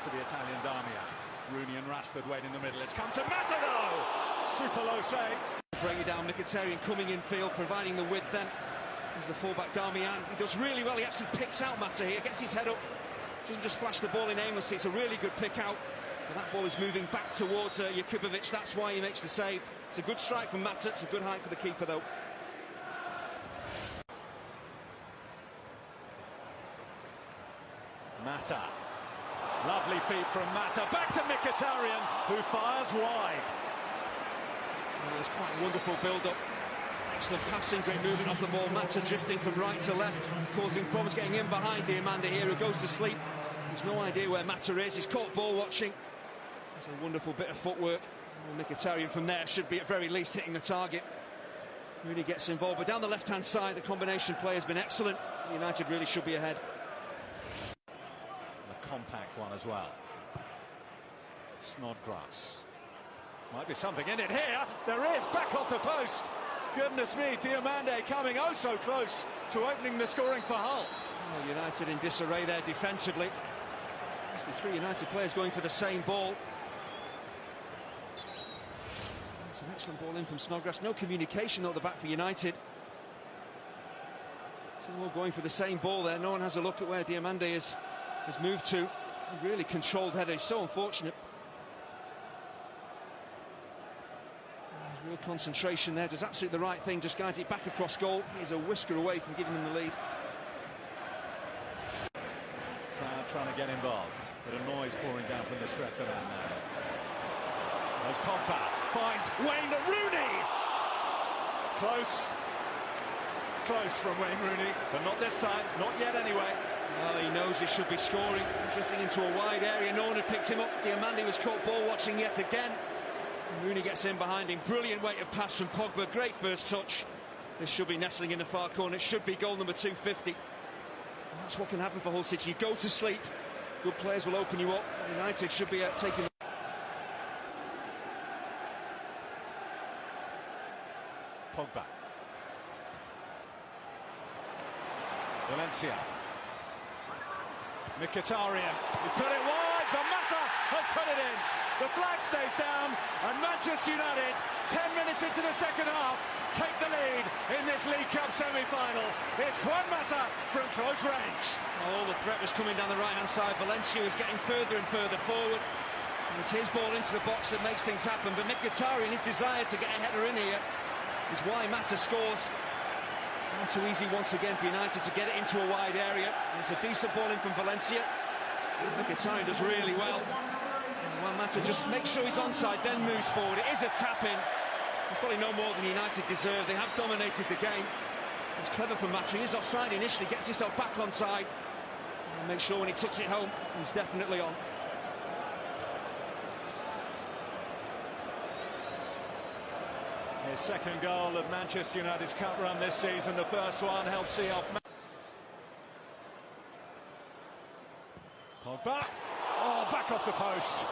to the Italian Damian. Rooney and Rashford wait in the middle. It's come to Mata though! Super low save. Bringing down Mkhitaryan, coming in field, providing the width then. There's the fullback Damian. He does really well. He actually picks out Mata here, gets his head up. Doesn't just flash the ball in aimlessly. It's a really good pick out. But that ball is moving back towards Jakubovic. That's why he makes the save. It's a good strike from Mata. It's a good height for the keeper though. Mata. Lovely feet from Mata. Back to Mkhitaryan, who fires wide. Well, it's quite a wonderful build-up. Excellent passing, great movement off the ball. Mata drifting from right to left, causing problems getting in behind Diomande here, who goes to sleep. He's no idea where Mata is. He's caught ball watching. It's a wonderful bit of footwork. Well, Mkhitaryan from there should be at very least hitting the target. Really gets involved, but down the left-hand side, the combination play has been excellent. United really should be ahead. A compact one as well. Snodgrass. Might be something in it here. There is, back off the post. Goodness me, Diomande coming oh so close to opening the scoring for Hull. Well, United in disarray there defensively. Must be 3 United players going for the same ball. It's an excellent ball in from Snodgrass. No communication though at the back for United. So they're all going for the same ball there. No one has a look at where Diomande has moved to. A really controlled header. It's so unfortunate. Real concentration there, does absolutely the right thing, just guides it back across goal. He's a whisker away from giving him the lead. Crowd trying to get involved, but a noise pouring down from the Stretford end now. There's Pogba, finds Wayne Rooney! Close from Wayne Rooney, but not this time, not yet anyway. Well, he knows he should be scoring, drifting into a wide area. No one had picked him up. Diomande was caught ball watching yet again. Rooney gets in behind him. Brilliant weighted pass from Pogba. Great first touch. This should be nestling in the far corner. It should be goal number 250. And that's what can happen for Hull City. You go to sleep, good players will open you up. United should be taking. Pogba. Valencia. Mkhitaryan. He's put it wide, but Mata has put it in. The flag stays down, and Manchester United, 10 minutes into the second half, take the lead in this League Cup semi-final. It's Juan Mata from close range. Oh, the threat was coming down the right-hand side. Valencia was getting further and further forward. And it's his ball into the box that makes things happen. But Mkhitaryan, his desire to get a header in here is why Mata scores. Not too easy once again for United to get it into a wide area. And it's a decent ball in from Valencia. Mkhitaryan does really well. Well, Mata just makes sure he's onside, then moves forward. It is a tap-in. Probably no more than United deserve. They have dominated the game. It's clever from Mata. He is offside initially, gets himself back onside. And make sure when he tucks it home, he's definitely on. His second goal of Manchester United's cup run this season. The first one helped see off. Pogba. Oh, back off the post.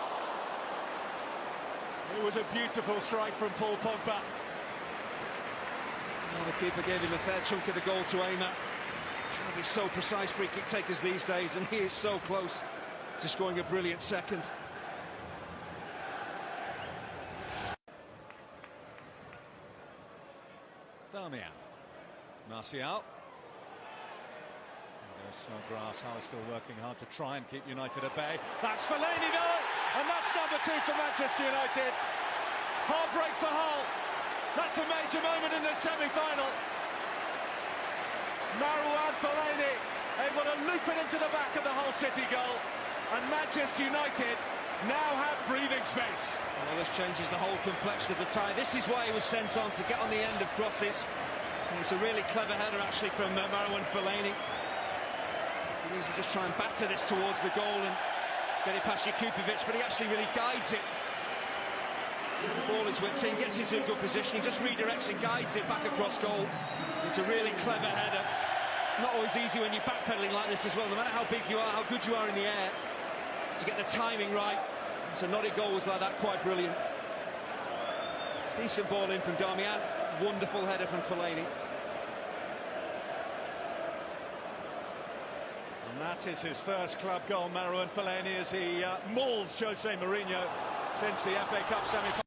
It was a beautiful strike from Paul Pogba. Well, the keeper gave him a fair chunk of the goal to aim at. Trying to be so precise free kick takers these days, and he is so close to scoring a brilliant second. Damian. Martial. Snodgrass, Hull is still working hard to try and keep United at bay. That's Fellaini though, and that's number 2 for Manchester United. Heartbreak for Hull. That's a major moment in the semi-final. Fellaini able to loop it into the back of the Hull City goal, and Manchester United now have breathing space. Well, this changes the whole complexion of the tie. This is why he was sent on, to get on the end of crosses. And it's a really clever header actually from Fellaini. He needs to just try and batter this towards the goal and get it past Jakubovic, but he actually really guides it. The ball is whipped in, gets into a good position, he just redirects and guides it back across goal. It's a really clever header. Not always easy when you're backpedaling like this as well, no matter how big you are, how good you are in the air, to get the timing right. So not a goal was like that, quite brilliant. Decent ball in from Damian, wonderful header from Fellaini. And that is his first club goal, Marouane Fellaini, as he mauls Jose Mourinho since the FA Cup semi-final.